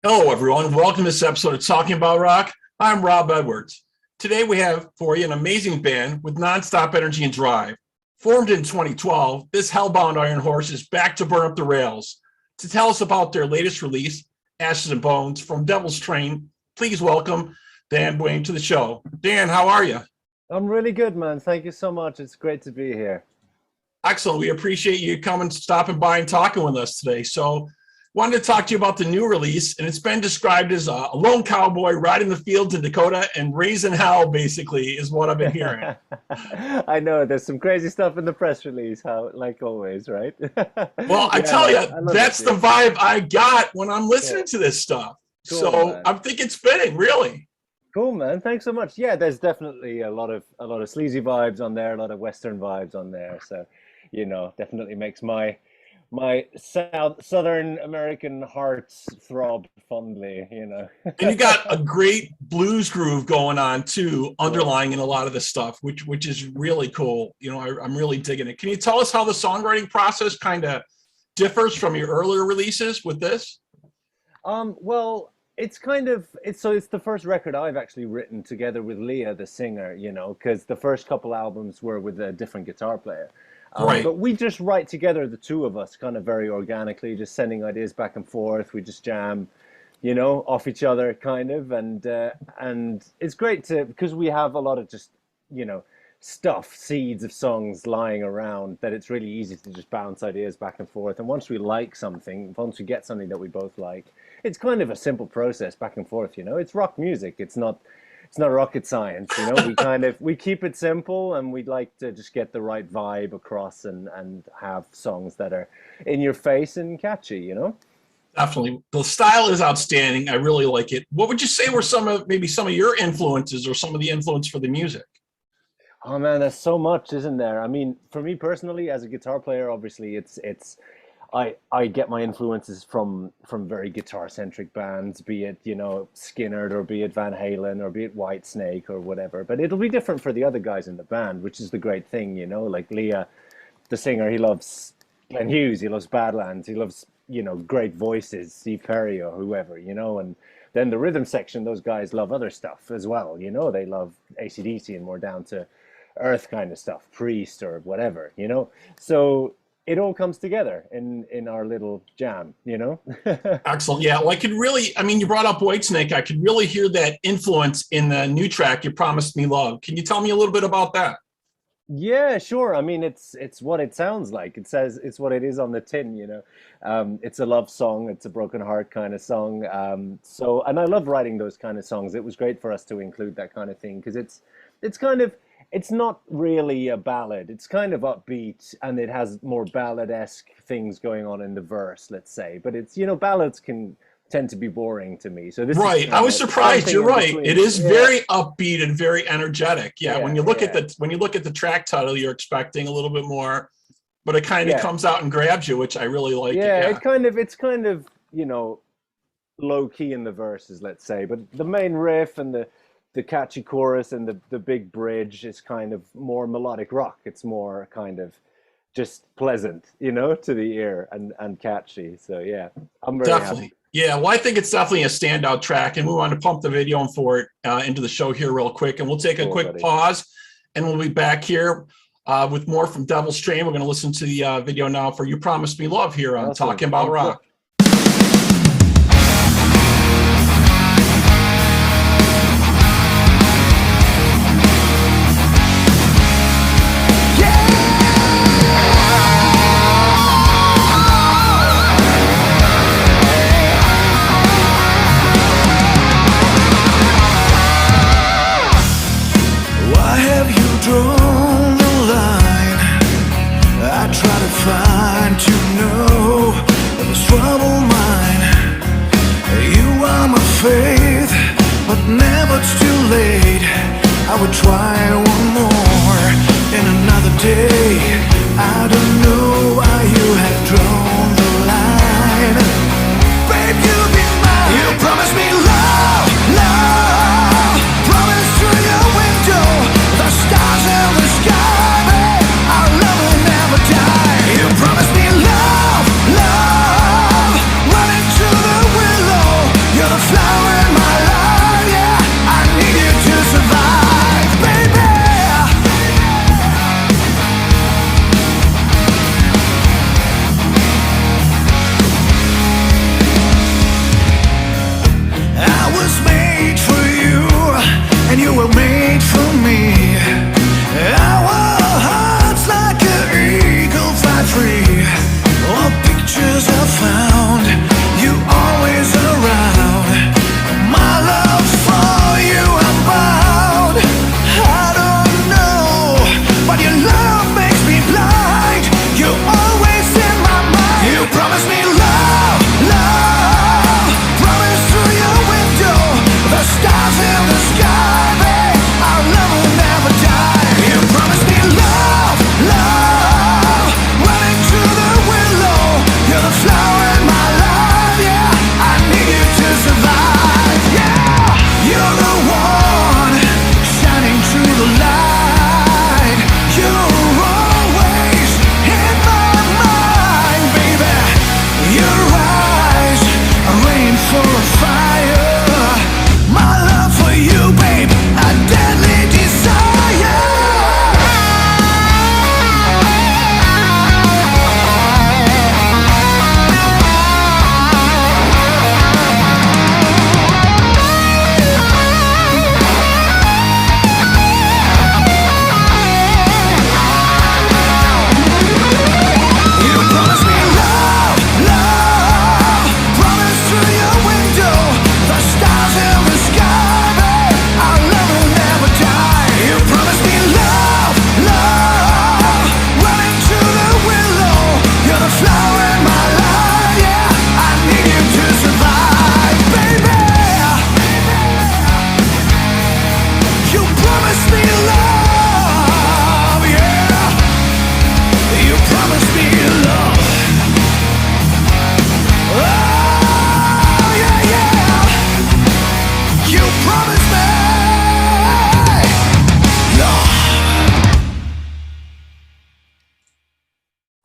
Hello, everyone. Welcome to this episode of Talking About Rock. I'm Rob Edwards. Today we have for you an amazing band with nonstop energy and drive. Formed in 2012, this hellbound iron horse is back to burn up the rails. To tell us about their latest release, Ashes and Bones, from Devil's Train, please welcome Dan Buane to the show. Dan, how are you? I'm really good, man. Thank you so much. It's great to be here. Excellent. We appreciate you coming, stopping by and talking with us today. So wanted to talk to you about the new release, and it's been described as a lone cowboy riding the fields in Dakota and raising hell, basically, is what I've been hearing. I know there's some crazy stuff in the press release, how like always, right? Well, I tell you, that's the vibe I got when I'm listening to this stuff. Cool, so man. I think it's fitting, really. Cool, man. Thanks so much. Yeah, there's definitely a lot of sleazy vibes on there, a lot of Western vibes on there. So, definitely makes my Southern American hearts throb fondly, And you got a great blues groove going on too, underlying in a lot of this stuff, which is really cool. I'm really digging it. Can you tell us how the songwriting process kind of differs from your earlier releases with this? Well, it's the first record I've actually written together with Leah, the singer, because the first couple albums were with a different guitar player. Right. But we just write together, the two of us, kind of very organically, just sending ideas back and forth. We just jam, off each other, kind of, and it's great because we have a lot of just, seeds of songs lying around, that it's really easy to just bounce ideas back and forth. And once we get something that we both like, it's kind of a simple process back and forth. It's rock music. It's not rocket science, we keep it simple, and we'd like to just get the right vibe across and have songs that are in your face and catchy, Definitely. The style is outstanding. I really like it. What would you say were some of your influences, or some of the influence for the music? Oh man, there's so much, isn't there? I mean, for me personally, as a guitar player, obviously I get my influences from very guitar-centric bands, be it, Skynyrd, or be it Van Halen, or be it Whitesnake, or whatever. But it'll be different for the other guys in the band, which is the great thing, like Leah, the singer, he loves Glenn Hughes, he loves Badlands, he loves, great voices, Steve Perry or whoever, and then the rhythm section, those guys love other stuff as well, they love AC/DC and more down to earth kind of stuff, Priest or whatever, so it all comes together in our little jam, Excellent. Yeah, well, you brought up Whitesnake. I could really hear that influence in the new track, You Promised Me Love. Can you tell me a little bit about that? Yeah, sure. I mean, it's what it sounds like. It says it's what it is on the tin, It's a love song. It's a broken heart kind of song. And I love writing those kind of songs. It was great for us to include that kind of thing, because it's not really a ballad. It's kind of upbeat, and it has more ballad-esque things going on in the verse, let's say. But it's, ballads can tend to be boring to me. So this right. I was surprised. You're right. It is very upbeat and very energetic. Yeah. When you look at the track title, you're expecting a little bit more, but it kind of comes out and grabs you, which I really like. Yeah, it's kind of, low key in the verses, let's say. But the main riff and the catchy chorus and the big bridge is kind of more melodic rock. It's more kind of just pleasant, to the ear, and catchy. So yeah, I'm very happy. Yeah, well, I think it's definitely a standout track, and we want to pump the video for it into the show here real quick, and we'll take a quick pause, and we'll be back here with more from Devil's Train. We're going to listen to the video now for You Promised Me Love here on Talking About Rock. You're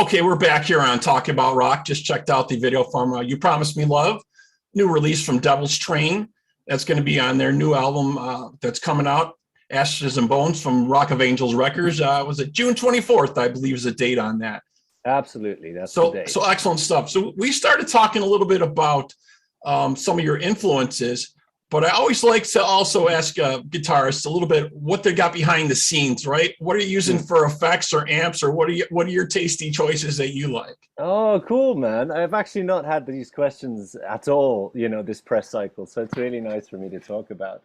Okay, we're back here on Talking About Rock. Just checked out the video from You Promised Me Love, new release from Devil's Train. That's going to be on their new album that's coming out, Ashes and Bones from Rock of Angels Records. Was it June 24th, I believe is the date on that. Absolutely, that's the date. So excellent stuff. So we started talking a little bit about some of your influences, but I always like to also ask guitarists a little bit what they got behind the scenes, right? What are you using for effects or amps, or what are your tasty choices that you like? Oh, cool, man. I've actually not had these questions at all, this press cycle. So it's really nice for me to talk about.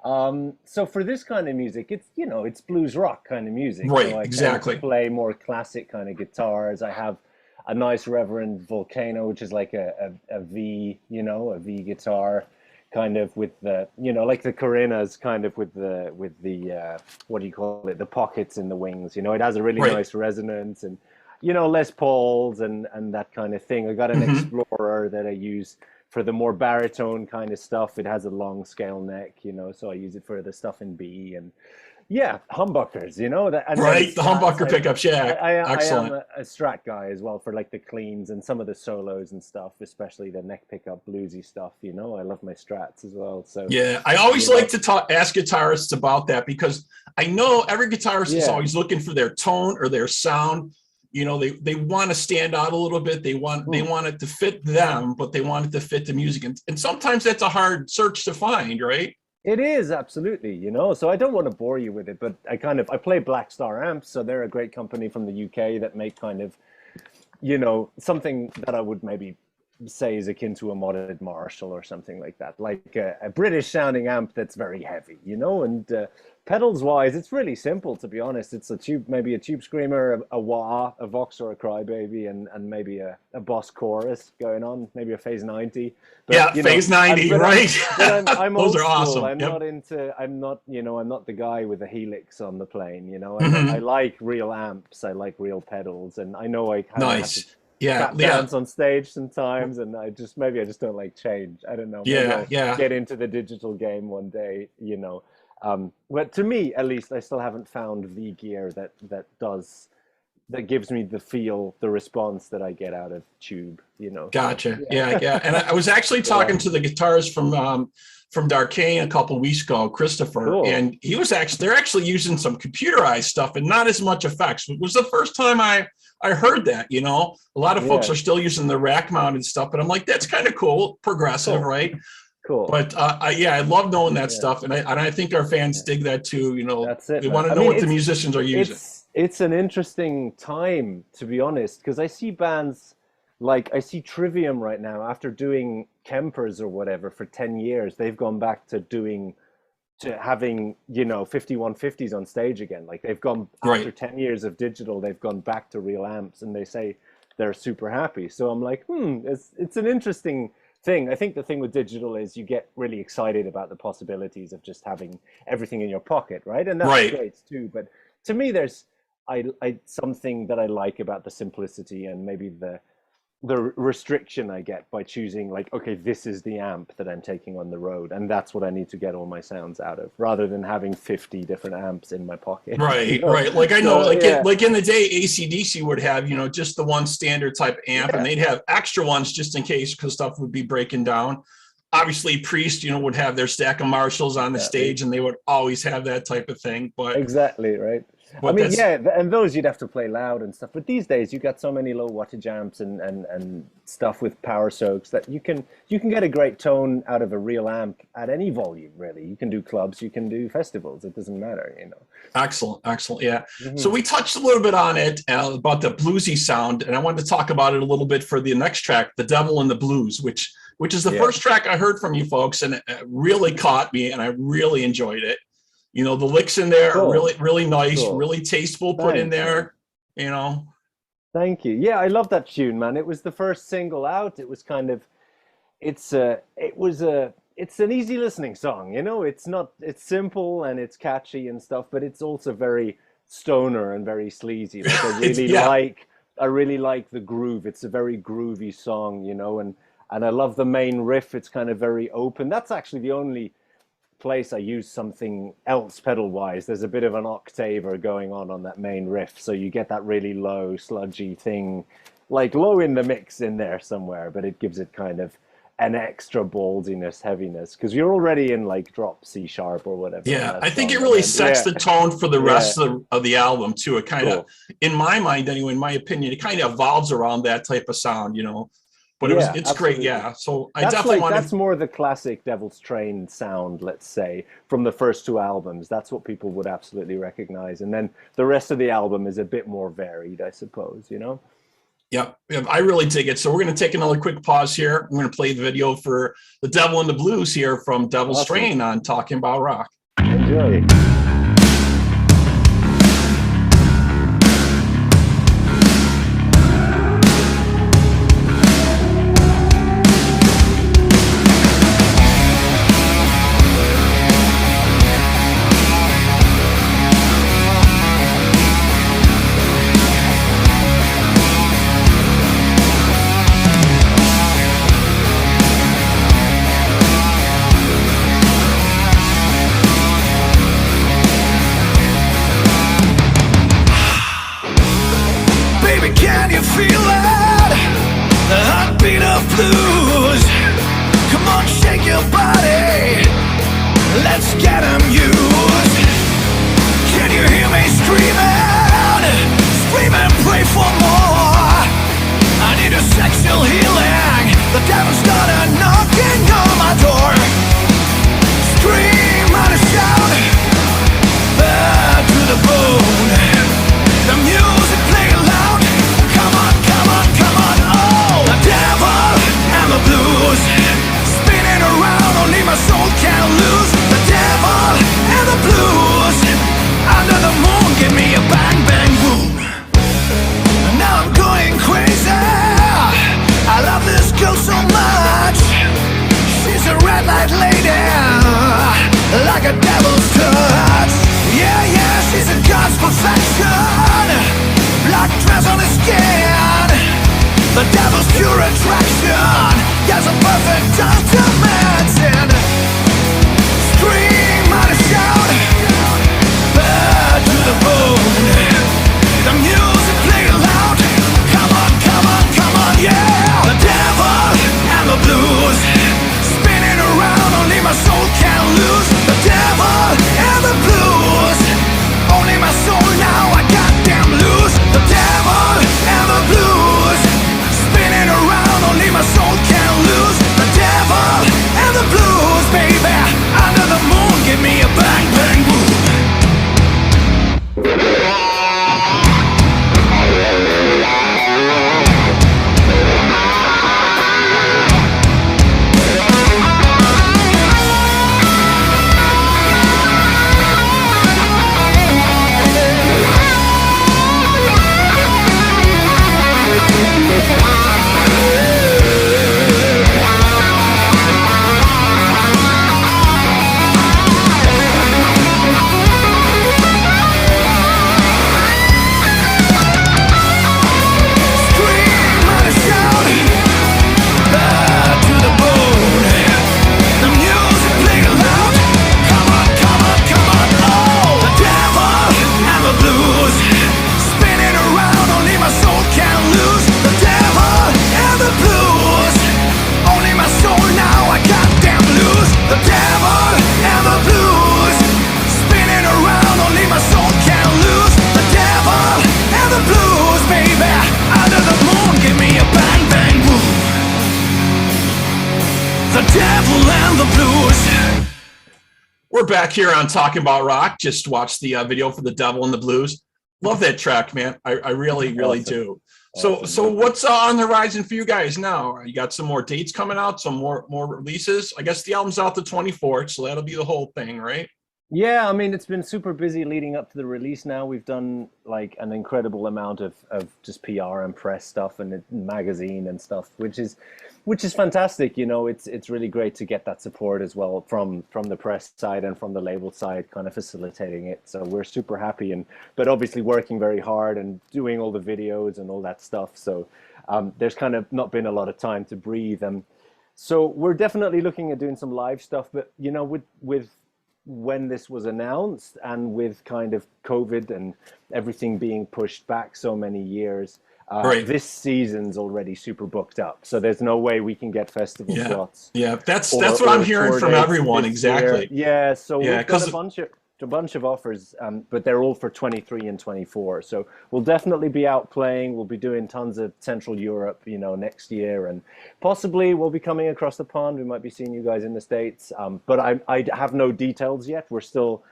So for this kind of music, it's blues rock kind of music. Right, so I exactly. Tend to play more classic kind of guitars. I have a nice Reverend Volcano, which is like a V, a V guitar, kind of with the, like the Corinnas, kind of with the what do you call it, the pockets in the wings. It has a really nice resonance, and Les Pauls and that kind of thing. I got an Explorer that I use for the more baritone kind of stuff. It has a long scale neck, so I use it for the stuff in B, and humbuckers, the humbucker pickups. Excellent. I am a Strat guy as well for like the cleans and some of the solos and stuff, especially the neck pickup bluesy stuff. I love my Strats as well. So yeah, I always like to ask guitarists about that, because I know every guitarist is always looking for their tone or their sound. They want to stand out a little bit. They want it to fit them, but they want it to fit the music. And sometimes that's a hard search to find, right? It is, absolutely, so I don't want to bore you with it, but I play Black Star amps, so they're a great company from the UK that make kind of, something that I would maybe say is akin to a modded Marshall or something like that, like a British sounding amp that's very heavy, and pedals wise, it's really simple, to be honest. It's maybe a tube screamer, a wah, a Vox or a Crybaby, and maybe a Boss chorus going on, maybe a Phase 90. But, Phase 90, right? I'm Those are school. awesome. I'm not the guy with a Helix on the plane, I like real amps, I like real pedals, and I know I kind of have to dance on stage sometimes, and I just don't like change. I don't know. Maybe I'll get into the digital game one day, But to me, at least, I still haven't found V gear that gives me the response that I get out of tube. Gotcha. Yeah. And I was actually talking to the guitarist from Darkane a couple of weeks ago, Christopher, and they're actually using some computerized stuff and not as much effects. It was the first time I heard that. A lot of folks are still using the rack mounted stuff, but I'm like, that's kind of cool, progressive, right? Cool. But I love knowing that stuff, and I think our fans dig that too. That's it. They want to know what the musicians are using. It's an interesting time, to be honest, because I see bands like I see Trivium right now, after doing Kempers or whatever for 10 years, they've gone back to having 5150s on stage again. Like they've gone after 10 years of digital, they've gone back to real amps, and they say they're super happy. So I'm like, it's an interesting thing. I think the thing with digital is you get really excited about the possibilities of just having everything in your pocket, right? And that's great too. But to me, there's something that I like about the simplicity and maybe the restriction I get by choosing, like, okay, this is the amp that I'm taking on the road, and that's what I need to get all my sounds out of, rather than having 50 different amps in my pocket. Right. Like I know, like in the day, AC/DC would have, just the one standard type amp, and they'd have extra ones just in case, because stuff would be breaking down. Obviously, Priest, would have their stack of Marshalls on the stage, and they would always have that type of thing. But exactly, right. I mean, and those you'd have to play loud and stuff. But these days, you got so many low wattage amps and stuff with power soaks that you can get a great tone out of a real amp at any volume. Really, you can do clubs, you can do festivals. It doesn't matter, Excellent. Yeah. So we touched a little bit on it about the bluesy sound, and I wanted to talk about it a little bit for the next track, "The Devil in the Blues," which is the first track I heard from you folks, and it really caught me, and I really enjoyed it. The licks in there are really, really nice, really tasteful put in there, Thank you. Yeah, I love that tune, man. It was the first single out. It was kind of, it's an easy listening song, it's simple and it's catchy and stuff, but it's also very stoner and very sleazy. Like I really like the groove. It's a very groovy song, and I love the main riff. It's kind of very open. That's actually the only place, I use something else pedal wise. There's a bit of an octaver going on that main riff, so you get that really low sludgy thing, like low in the mix in there somewhere, but it gives it kind of an extra ballsiness, heaviness, because you're already in like drop C sharp or whatever. Yeah, I think it really sets the tone for the rest of the album too. It kind of, in my mind anyway, in my opinion, it kind of evolves around that type of sound, you know. But it's absolutely great, yeah. So I that's definitely want that's more the classic Devil's Train sound, let's say, from the first two albums. That's what people would absolutely recognize, and then the rest of the album is a bit more varied, I suppose, you know. Yep, I really dig it. So we're going to take another quick pause here. I'm going to play the video for The Devil and the Blues here from Devil's Train on Talking About Rock. Enjoy. Blues. Come on, shake your body. Let's get them used. Can you hear me screaming? Screaming, pray for more. I need a sexual healing. The devil's started knocking on my door. Scream and a shout, bad to the bone. The music play loud. Come on, come on, come on. Oh, the devil and the blues, spinning around, only my soul can't lose. The devil and the blues, under the moon, give me a bang, bang, boom. Now I'm going crazy. I love this girl so much. She's a red light lady, like a devil's touch. Yeah, yeah, she's a God's perfection. Black dress on his skin, the devil's pure attraction. Yes, a perfect ultimate. Scream out and shout, bad to the bone. The music play loud. Come on, come on, come on, yeah. The devil and the blues, spinning around, only my soul can't lose. The devil and the blues, only my soul now, I goddamn lose. The devil and the blues, spinning around, only my soul can't lose. The devil and the blues, baby, under the moon, give me a bang, bang, boom. We're back here on Talking About Rock. Just watched the video for The Devil and the Blues. Love that track, man. I really, really do. So what's on the horizon for you guys now? You got some more dates coming out, some more releases? I guess the album's out the 24th, so that'll be the whole thing, right? Yeah, I mean, it's been super busy leading up to the release now. We've done like an incredible amount of just PR and press stuff and magazine and stuff, which is fantastic. You know, it's really great to get that support as well from the press side and from the label side, kind of facilitating it. So we're super happy, but obviously working very hard and doing all the videos and all that stuff. So there's kind of not been a lot of time to breathe. So we're definitely looking at doing some live stuff, but you know, with when this was announced, and with kind of COVID and everything being pushed back so many years, Right. this season's already super booked up. So there's no way we can get festival slots. Yeah, that's what I'm hearing tour from dates everyone. this Exactly. year. Yeah, so Yeah, we've got 'cause a bunch of offers, but they're all for 23 and 24. So we'll definitely be out playing. We'll be doing tons of Central Europe, next year, and possibly we'll be coming across the pond. We might be seeing you guys in the States, but I have no details yet. We're still,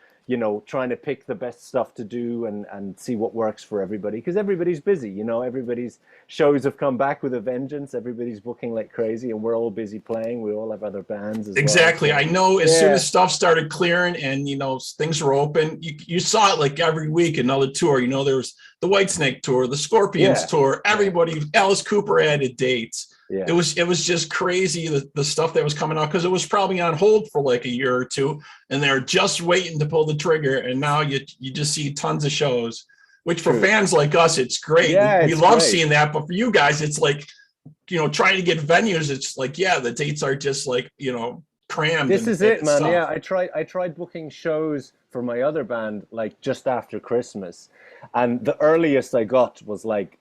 trying to pick the best stuff to do and see what works for everybody, because everybody's busy. Everybody's shows have come back with a vengeance. Everybody's booking like crazy, and we're all busy playing. We all have other bands as exactly. well. I know as soon as stuff started clearing and things were open, you saw it like every week another tour. There was the Whitesnake tour, the Scorpions tour. Everybody, Alice Cooper added dates. Yeah. It was just crazy the stuff that was coming out, because it was probably on hold for like a year or two, and they're just waiting to pull the trigger. And now you just see tons of shows, which for fans like us, it's great. Yeah, we it's love great. seeing that. But for you guys, it's like, trying to get venues. It's like, the dates are just like, crammed. This is it, man. Stuff. Yeah, I tried booking shows for my other band like just after Christmas, and the earliest I got was like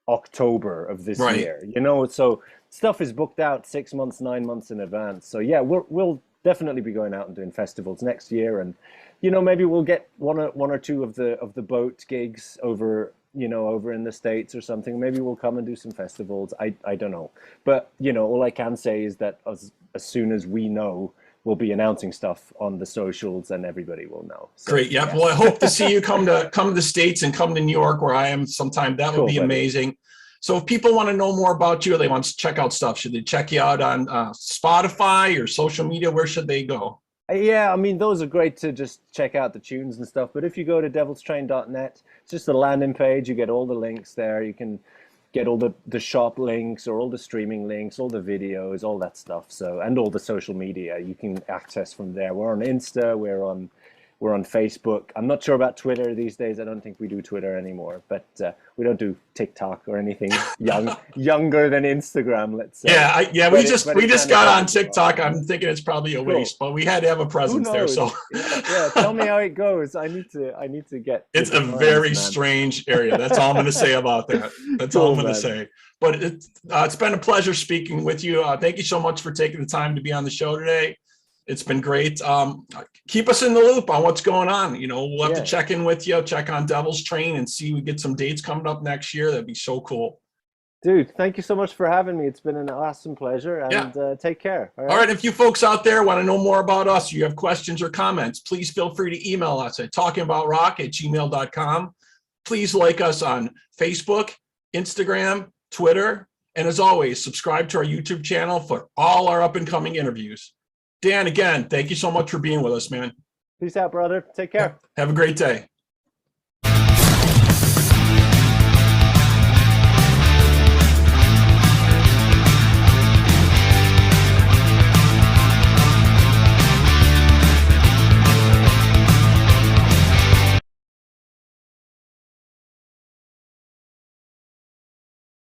October of this year. So stuff is booked out 6 months, 9 months in advance. So yeah, we'll definitely be going out and doing festivals next year, and maybe we'll get one or two of the boat gigs over over in the States or something. Maybe we'll come and do some festivals. I don't know, but all I can say is that as soon as we know, we'll be announcing stuff on the socials, and everybody will know. So, great. Yeah. Well, I hope to see you come to the States and come to New York, where I am sometime. That would be amazing. So if people want to know more about you, or they want to check out stuff, should they check you out on Spotify or social media? Where should they go? Yeah, I mean, those are great to just check out the tunes and stuff. But if you go to devilstrain.net, it's just a landing page. You get all the links there. You can get all the shop links, or all the streaming links, all the videos, all that stuff. So, and all the social media you can access from there. We're on Insta, we're on Facebook. I'm not sure about Twitter these days. I don't think we do Twitter anymore, but we don't do TikTok or anything younger than Instagram, let's say. Yeah, we just got on TikTok. I'm thinking it's probably a waste, but we had to have a presence there. So yeah, tell me how it goes. I need to get. It's a very strange area. That's all I'm going to say about that. That's all I'm going to say. But it's been a pleasure speaking with you. Thank you so much for taking the time to be on the show today. It's been great. Keep us in the loop on what's going on. We'll have to check in with you, check on Devil's Train, and see we get some dates coming up next year. That'd be so cool. Dude, thank you so much for having me. It's been an awesome pleasure, and take care. All right. If you folks out there want to know more about us, you have questions or comments, please feel free to email us at talkingaboutrock@gmail.com. Please like us on Facebook, Instagram, Twitter, and as always, subscribe to our YouTube channel for all our up-and-coming interviews. Dan, again, thank you so much for being with us, man. Peace out, brother. Take care. Have a great day.